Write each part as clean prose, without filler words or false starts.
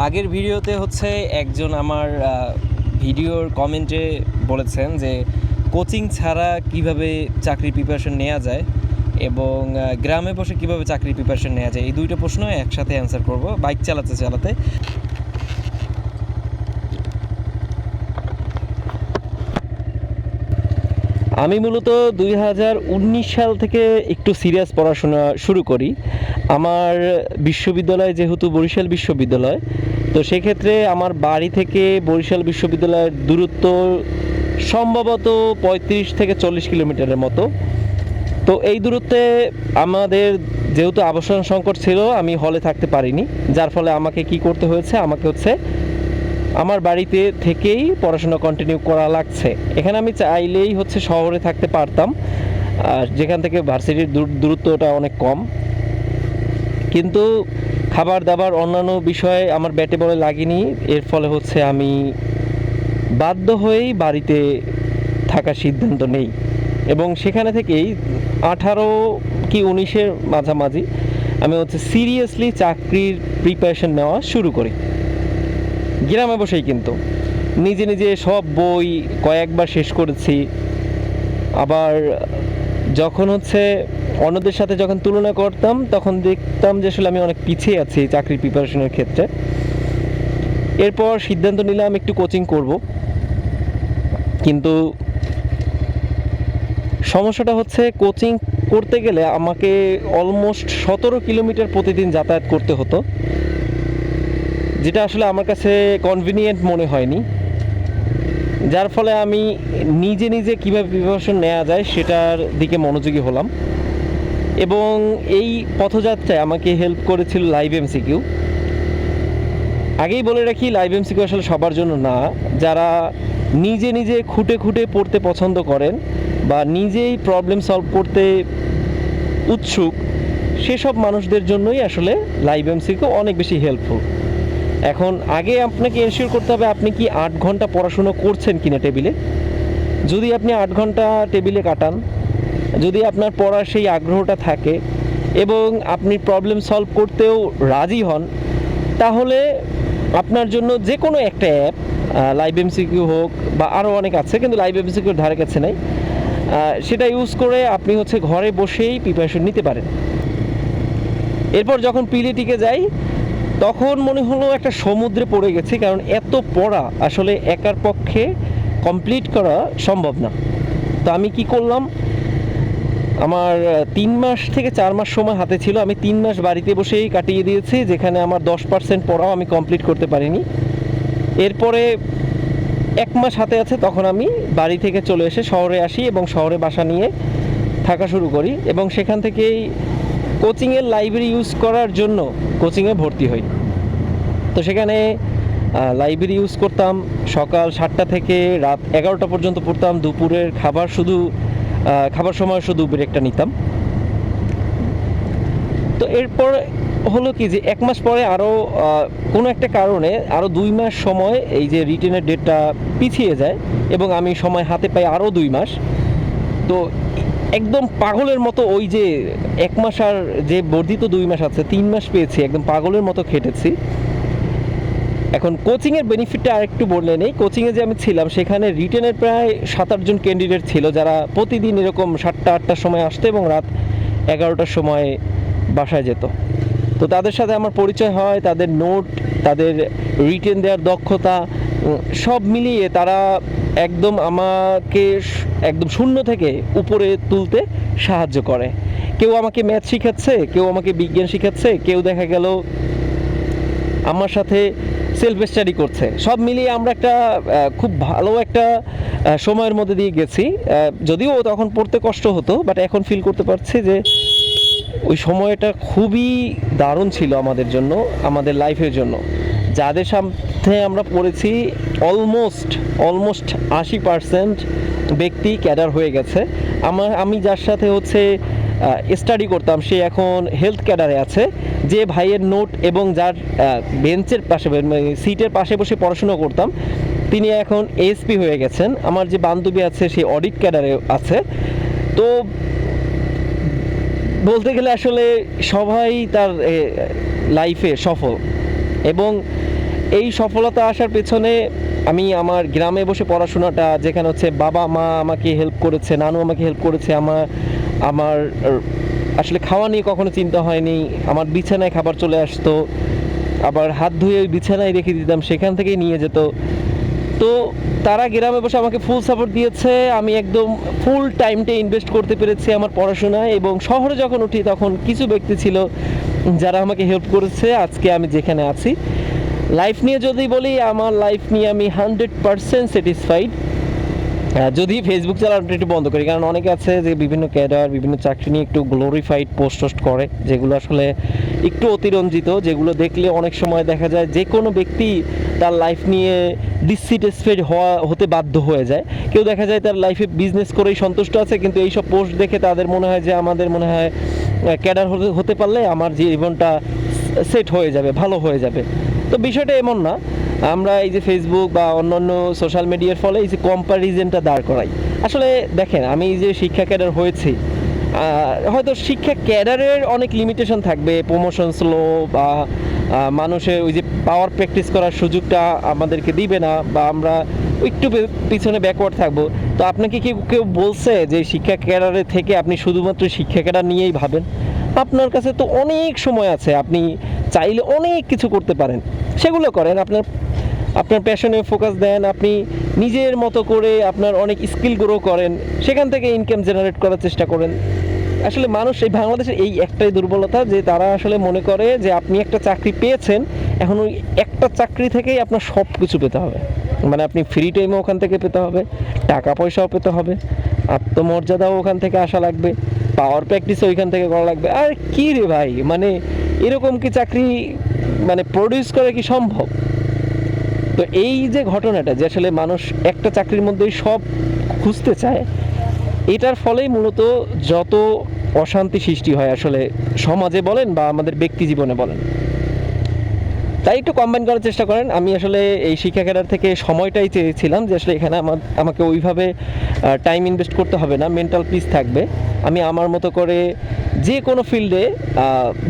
আগের ভিডিওতে হচ্ছে একজন আমার ভিডিওর কমেন্টে বলেছেন যে কোচিং ছাড়া কিভাবে চাকরির প্রিপারেশন নেওয়া যায় এবং গ্রামে বসে কিভাবে চাকরির প্রিপারেশন নেওয়া যায়, এই দুইটা প্রশ্ন একসাথে অ্যান্সার করব বাইক চালাতে চালাতে। আমি মূলত 2019 সাল থেকে একটু সিরিয়াস পড়াশোনা শুরু করি। আমার বিশ্ববিদ্যালয় যেহেতু বরিশাল বিশ্ববিদ্যালয়, তো সেক্ষেত্রে আমার বাড়ি থেকে বরিশাল বিশ্ববিদ্যালয়ের দূরত্ব সম্ভবত 35 থেকে 40 কিলোমিটারের মতো। তো এই দূরত্বে আমাদের যেহেতু আবাসন সংকট ছিল, আমি হলে থাকতে পারিনি, যার ফলে আমাকে কি করতে হয়েছে, আমাকে হচ্ছে আমার বাড়িতে থেকেই পড়াশোনা কন্টিনিউ করা লাগছে। এখানে আমি চাইলেই হচ্ছে শহরে থাকতে পারতাম, আর যেখান থেকে ভার্সিটির দূরত্বটা অনেক কম, কিন্তু খাবার দাবার অন্যান্য বিষয়ে আমার ব্যাটে বলে লাগেনি। এর ফলে হচ্ছে আমি বাধ্য হয়েই বাড়িতে থাকার সিদ্ধান্ত নেই এবং সেখানে থেকেই 18 কি 19-এর মাঝামাঝি আমি হচ্ছে সিরিয়াসলি চাকরির প্রিপারেশন নেওয়া শুরু করি। গ্রামে বসেই কিন্তু নিজে নিজে সব বই কয়েকবার শেষ করেছি। আবার যখন হচ্ছে অন্যদের সাথে যখন তুলনা করতাম, তখন দেখতাম যে আসলে আমি অনেক পিছিয়ে আছি চাকরির প্রিপারেশনের ক্ষেত্রে। এরপর সিদ্ধান্ত নিলাম একটু কোচিং করব, কিন্তু সমস্যাটা হচ্ছে কোচিং করতে গেলে আমাকে অলমোস্ট 17 কিলোমিটার প্রতিদিন যাতায়াত করতে হতো, যেটা আসলে আমার কাছে কনভিনিয়েন্ট মনে হয়নি। যার ফলে আমি নিজে নিজে কীভাবে প্রিপারেশন নেওয়া যায় সেটার দিকে মনোযোগী হলাম এবং এই পথযাত্রায় আমাকে হেল্প করেছিল লাইভ এমসিকিউ। আগেই বলে রাখি, লাইভ এমসিকিউ আসলে সবার জন্য না। যারা নিজে নিজে খুঁটে খুঁটে পড়তে পছন্দ করেন বা নিজেই প্রবলেম সলভ করতে উৎসুক, সেসব মানুষদের জন্যই আসলে লাইভ এমসিকিউ অনেক বেশি হেল্পফুল। এখন আগে আপনাকে এনশিওর করতে হবে আপনি কি 8 ঘন্টা পড়াশুনো করছেন কিনা টেবিলে। যদি আপনি 8 ঘন্টা টেবিলে কাটান, যদি আপনার পড়ার সেই আগ্রহটা থাকে এবং আপনি প্রবলেম সলভ করতেও রাজি হন, তাহলে আপনার জন্য যে কোনো একটা অ্যাপ, লাইভ এমসিকিউ হোক বা আরও অনেক আছে, কিন্তু লাইভ এমসিকিউর ধারে কাছে নাই, সেটা ইউজ করে আপনি হচ্ছে ঘরে বসেই প্রিপারেশন নিতে পারেন। এরপর যখন পিলিটিকে যাই, তখন মনে হলো একটা সমুদ্রে পড়ে গেছি, কারণ এত পড়া আসলে একার পক্ষে কমপ্লিট করা সম্ভব না। তো আমি কি করলাম, আমার 3 মাস থেকে 4 মাস সময় হাতে ছিল, আমি 3 মাস বাড়িতে বসেই কাটিয়ে দিয়েছি, যেখানে আমার 10% পড়াও আমি কমপ্লিট করতে পারিনি। এরপরে 1 মাস হাতে আছে, তখন আমি বাড়ি থেকে চলে এসে শহরে আসি এবং শহরে বাসা নিয়ে থাকা শুরু করি এবং সেখান থেকেই কোচিংয়ের লাইব্রেরি ইউজ করার জন্য কোচিংয়ে ভর্তি হই। তো সেখানে লাইব্রেরি ইউজ করতাম, সকাল 7টা থেকে রাত 11টা পর্যন্ত পড়তাম। দুপুরের খাবার সময় শুধু ব্রেকটা নিতাম। তো এরপর হলো কি যে 1 মাস পরে আরও কোনো একটা কারণে আরও 2 মাস সময় এই যে রিটেনের ডেটটা পিছিয়ে যায় এবং আমি সময় হাতে পাই আরও 2 মাস। তো একদম পাগলের মতো ওই যে 1 মাস আর যে বর্ধিত 2 মাস আছে, 3 মাস পেয়েছি, একদম পাগলের মতো খেটেছি। এখন কোচিংয়ের বেনিফিটটা আরেকটু বললে নেই। কোচিংয়ে যে আমি ছিলাম, সেখানে রিটেনের প্রায় 7-8 জন ক্যান্ডিডেট ছিল, যারা প্রতিদিন এরকম 7টা-8টার সময় আসতো এবং রাত 11টার সময় বাসায় যেত। তো তাদের সাথে আমার পরিচয় হয়, তাদের নোট, তাদের রিটেন দেওয়ার দক্ষতা, সব মিলিয়ে তারা একদম আমাকে একদম শূন্য থেকে উপরে তুলতে সাহায্য করে। কেউ আমাকে ম্যাথ শিখাচ্ছে, কেউ আমাকে বিজ্ঞান শিখাচ্ছে, কেউ দেখা গেল আমার সাথে সেলফ স্টাডি করছে। সব মিলিয়ে আমরা একটা খুব ভালো একটা সময়ের মধ্যে দিয়ে গেছি। যদিও তখন পড়তে কষ্ট হতো, বাট এখন ফিল করতে পারছি যে ওই সময়টা খুবই দারুণ ছিল আমাদের জন্য, আমাদের লাইফের জন্য। যাদের সাথে আমরা পড়েছি অলমোস্ট 80% ব্যক্তি ক্যাডার হয়ে গেছে। আমি যার সাথে হচ্ছে স্টাডি করতাম, সে এখন হেলথ ক্যাডারে আছে। যে ভাইয়ের নোট এবং যার বেঞ্চের পাশে, সিটের পাশে বসে পড়াশোনা করতাম, তিনি এখন এএসপি হয়ে গেছেন। আমার যে বান্ধবী আছে, সে অডিট ক্যাডারে আছে। তো বলতে গেলে আসলে সবাই তার লাইফে সফল এবং এই সফলতা আসার পেছনে আমি আমার গ্রামে বসে পড়াশোনাটা, যেখানে হচ্ছে বাবা মা আমাকে হেল্প করেছে, নানু আমাকে হেল্প করেছে, আমার আমার আসলে খাওয়া নিয়ে কখনো চিন্তা হয়নি, আমার বিছানায় খাবার চলে আসতো, আবার হাত ধুয়ে ওই বিছানায় রেখে দিতাম, সেখান থেকেই নিয়ে যেত। তো তারা গ্রামে বসে আমাকে ফুল সাপোর্ট দিয়েছে, আমি একদম ফুল টাইমটা ইনভেস্ট করতে পেরেছি আমার পড়াশোনায়। এবং শহরে যখন উঠি তখন কিছু ব্যক্তি ছিল যারা আমাকে হেল্প করেছে, আজকে আমি যেখানে আছি। লাইফ নিয়ে যদি বলি, আমার লাইফ নিয়ে আমি 100% স্যাটিসফাইড। যদি ফেসবুক চালানোটা একটু বন্ধ করি, কারণ অনেকে আছে যে বিভিন্ন ক্যাডার, বিভিন্ন চাকরি নিয়ে একটু গ্লোরিফাইড পোস্ট টোস্ট করে, যেগুলো আসলে একটু অতিরঞ্জিত, যেগুলো দেখলে অনেক সময় দেখা যায় যে কোনো ব্যক্তি তার লাইফ নিয়ে ডিসস্যাটিসফাইড হতে বাধ্য হয়ে যায়। কেউ দেখা যায় তার লাইফে বিজনেস করেই সন্তুষ্ট আছে, কিন্তু এইসব পোস্ট দেখে তাদের মনে হয় যে আমাদের মনে হয় ক্যাডার হতে পারলে আমার জীবনটা সেট হয়ে যাবে, ভালো হয়ে যাবে। তো বিষয়টা এমন না। আমরা এই যে ফেসবুক বা অন্যান্য সোশ্যাল মিডিয়ার ফলে এই যে কম্প্যারিজনটা দাঁড় করাই। আসলে দেখেন, আমি এই যে শিক্ষা ক্যাডার হয়েছি, হয়তো শিক্ষা ক্যাডারের অনেক লিমিটেশন থাকবে, প্রমোশন স্লো, বা মানুষের ওই যে পাওয়ার প্র্যাকটিস করার সুযোগটা আমাদেরকে দিবে না, বা আমরা একটু পিছনে ব্যাকওয়ার্ড থাকবো। তো আপনাকে কেউ কেউ বলছে যে শিক্ষা ক্যাডারে থেকে আপনি শুধুমাত্র শিক্ষা ক্যাডার নিয়েই ভাবেন? আপনার কাছে তো অনেক সময় আছে, আপনি চাইলে অনেক কিছু করতে পারেন, সেগুলো করেন। আপনার আপনার প্যাশনে ফোকাস দেন, আপনি নিজের মতো করে আপনার অনেক স্কিল গ্রো করেন, সেখান থেকে ইনকাম জেনারেট করার চেষ্টা করেন। আসলে মানুষ এই বাংলাদেশের এই একটাই দুর্বলতা, যে তারা আসলে মনে করে যে আপনি একটা চাকরি পেয়েছেন, এখন ওই একটা চাকরি থেকেই আপনার সব কিছু পেতে হবে। মানে আপনি ফ্রি টাইমও ওখান থেকে পেতে হবে, টাকা পয়সাও পেতে হবে, আত্মমর্যাদাও ওখান থেকে আসা লাগবে, পাওয়ার প্র্যাকটিসও ওইখান থেকে করা লাগবে। আর কি রে ভাই, মানে এরকম কি চাকরি মানে প্রডিউস করা কি সম্ভব? তো এই যে ঘটনাটা, যে আসলে মানুষ একটা চাকরির মধ্যেই সব খুঁজতে চায়, এটার ফলেই মূলত যত অশান্তি সৃষ্টি হয় আসলে সমাজে বলেন বা আমাদের ব্যক্তি জীবনে বলেন। তাই একটু কম্বাইন করার চেষ্টা করেন। আমি আসলে এই শিক্ষা ক্যাডার থেকে সময়টাই চেয়েছিলাম যে আসলে এখানে আমাকে ওইভাবে টাইম ইনভেস্ট করতে হবে না, মেন্টাল পিস থাকবে, আমি আমার মতো করে যে কোনো ফিল্ডে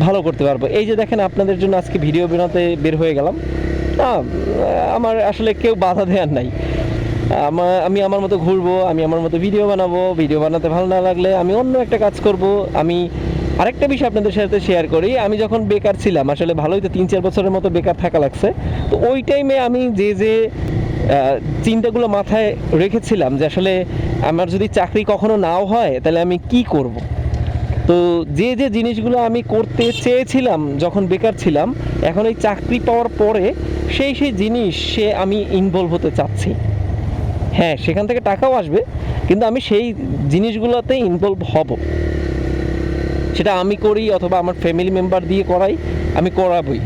ভালো করতে পারবো। এই যে দেখেন, আপনাদের জন্য আজকে ভিডিও বানাতে বের হয়ে গেলাম, আমার আসলে কেউ বাধা দেওয়ার নাই। আমি আমার মতো ঘুরবো, আমি আমার মতো ভিডিও বানাবো, ভিডিও বানাতে ভালো না লাগলে আমি অন্য একটা কাজ করব। আমি আরেকটা বিষয় আপনাদের সাথে শেয়ার করি, আমি যখন বেকার ছিলাম, আসলে ভালোই তো 3-4 বছরের মতো বেকার থাকা লাগছে। তো ওই টাইমে আমি যে চিন্তাগুলো মাথায় রেখেছিলাম যে আসলে আমার যদি চাকরি কখনো নাও হয় তাহলে আমি কি করব। তো যে জিনিসগুলো আমি করতে চেয়েছিলাম যখন বেকার ছিলাম, এখন এই চাকরি পাওয়ার পরে সেই জিনিস আমি ইনভলভ হতে চাচ্ছি। হ্যাঁ, সেখান থেকে টাকাও আসবে, কিন্তু আমি সেই জিনিসগুলোতে ইনভলভ হব। সেটা আমি করি অথবা আমার ফ্যামিলি মেম্বার দিয়ে করাই, আমি করাবই।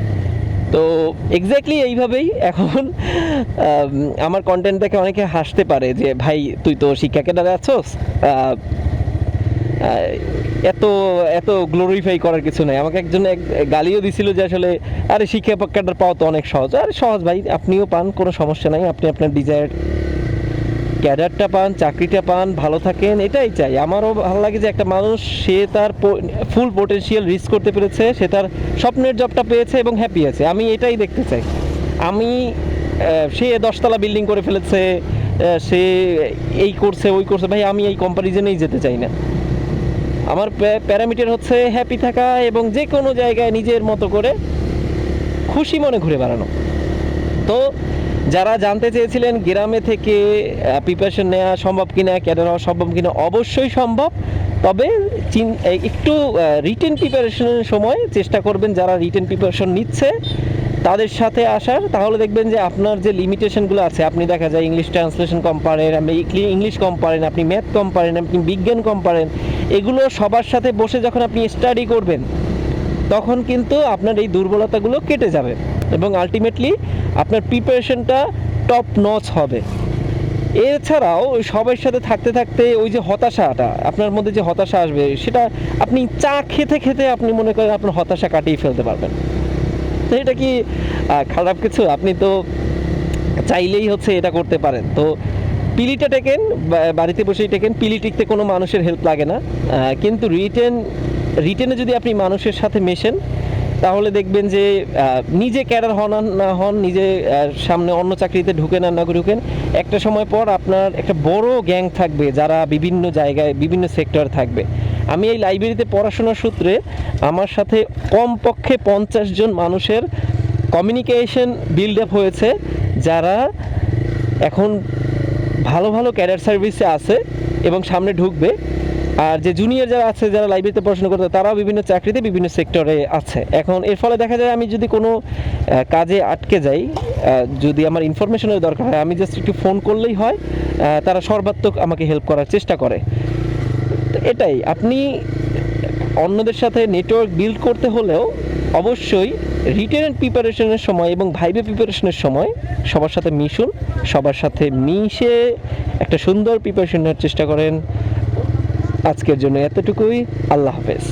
তো এক্স্যাক্টলি এইভাবেই এখন আমার কন্টেন্ট দেখে অনেকে হাসতে পারে যে ভাই তুই তো শিক্ষা ক্যাডারে আছোস, এত এত গ্লোরিফাই করার কিছু নাই। আমাকে একজন গালিও দিছিল যে আসলে আরে শিক্ষা ক্যাডার পাওয়া তো অনেক সহজ। আরে সহজ ভাই, আপনিও পান, কোনো সমস্যা নাই, আপনি আপনার ডিজায়ার ক্যাডারটা পান, চাকরিটা পান, ভালো থাকেন, এটাই চাই। আমারও ভালো লাগে যে একটা মানুষ সে তার ফুল পোটেনশিয়াল রিচ করতে পেরেছে, সে তার স্বপ্নের জবটা পেয়েছে এবং হ্যাপি আছে। আমি এটাই দেখতে চাই। আমি সে 10তলা বিল্ডিং করে ফেলেছে, সে এই করছে ওই করছে, ভাই আমি এই কম্প্যারিজনেই যেতে চাই না। আমার প্যারামিটার হচ্ছে হ্যাপি থাকা এবং যে কোনো জায়গায় নিজের মতো করে খুশি মনে ঘুরে বেড়ানো। তো যারা জানতে চেয়েছিলেন গ্রামে থেকে প্রিপারেশন নেওয়া সম্ভব কিনা, ক্যাডার হওয়া সম্ভব কিনা, অবশ্যই সম্ভব। তবে একটু রিটেন প্রিপারেশনের সময় চেষ্টা করবেন, যারা রিটেন প্রিপারেশন নিচ্ছে তাদের সাথে আসার। তাহলে দেখবেন যে আপনার যে লিমিটেশনগুলো আছে, আপনি দেখা যায় ইংলিশ ট্রান্সলেশন কম পারেন, আপনি ইংলিশ কম পারেন, আপনি ম্যাথ কম পারেন, আপনি বিজ্ঞান কম পারেন, এগুলো সবার সাথে বসে যখন আপনি স্টাডি করবেন তখন কিন্তু আপনার এই দুর্বলতাগুলো কেটে যাবে এবং আলটিমেটলি আপনার প্রিপারেশনটা টপ নচ হবে। এছাড়াও ওই সবার সাথে থাকতে থাকতে ওই যে হতাশাটা আপনার মধ্যে যে হতাশা আসবে, সেটা আপনি চা খেতে খেতে আপনি মনে করেন আপনার হতাশা কাটিয়ে ফেলতে পারবেন। তো এটা কি খারাপ কিছু? আপনি তো চাইলেই হচ্ছে এটা করতে পারেন। তো পিলিটা টেকেন, বাড়িতে বসেই টেকেন। পিলি টিকতে কোনো মানুষের হেল্প লাগে না, কিন্তু রিটেনে যদি আপনি মানুষের সাথে মেশেন, তাহলে দেখবেন যে নিজে ক্যাডার হন আর না হন, নিজে সামনে অন্য চাকরিতে ঢুকেন আর না ঢুকেন, একটা সময় পর আপনার একটা বড় গ্যাং থাকবে যারা বিভিন্ন জায়গায় বিভিন্ন সেক্টর থাকবে। আমি এই লাইব্রেরিতে পড়াশোনার সূত্রে আমার সাথে কমপক্ষে 50 জন মানুষের কমিউনিকেশন বিল্ড আপ হয়েছে, যারা এখন ভালো ভালো ক্যাডার সার্ভিসে আছে এবং সামনে ঢুকবে। আর যে জুনিয়র যারা আছে, যারা লাইব্রেরিতে পড়াশোনা করতে, তারাও বিভিন্ন চাকরিতে বিভিন্ন সেক্টরে আছে। এখন এর ফলে দেখা যায় আমি যদি কোনো কাজে আটকে যাই, যদি আমার ইনফরমেশনের দরকার হয়, আমি জাস্ট একটু ফোন করলেই হয়, তারা সর্বাত্মক আমাকে হেল্প করার চেষ্টা করে। তো এটাই, আপনি অন্যদের সাথে নেটওয়ার্ক বিল্ড করতে হলেও অবশ্যই রিটেন প্রিপারেশনের সময় এবং ভাইভে প্রিপারেশনের সময় সবার সাথে মিশুন, সবার সাথে মিশে একটা সুন্দর প্রিপারেশন নেওয়ার চেষ্টা করেন। আজকের জন্য এতটুকুই। আল্লাহ হাফেজ।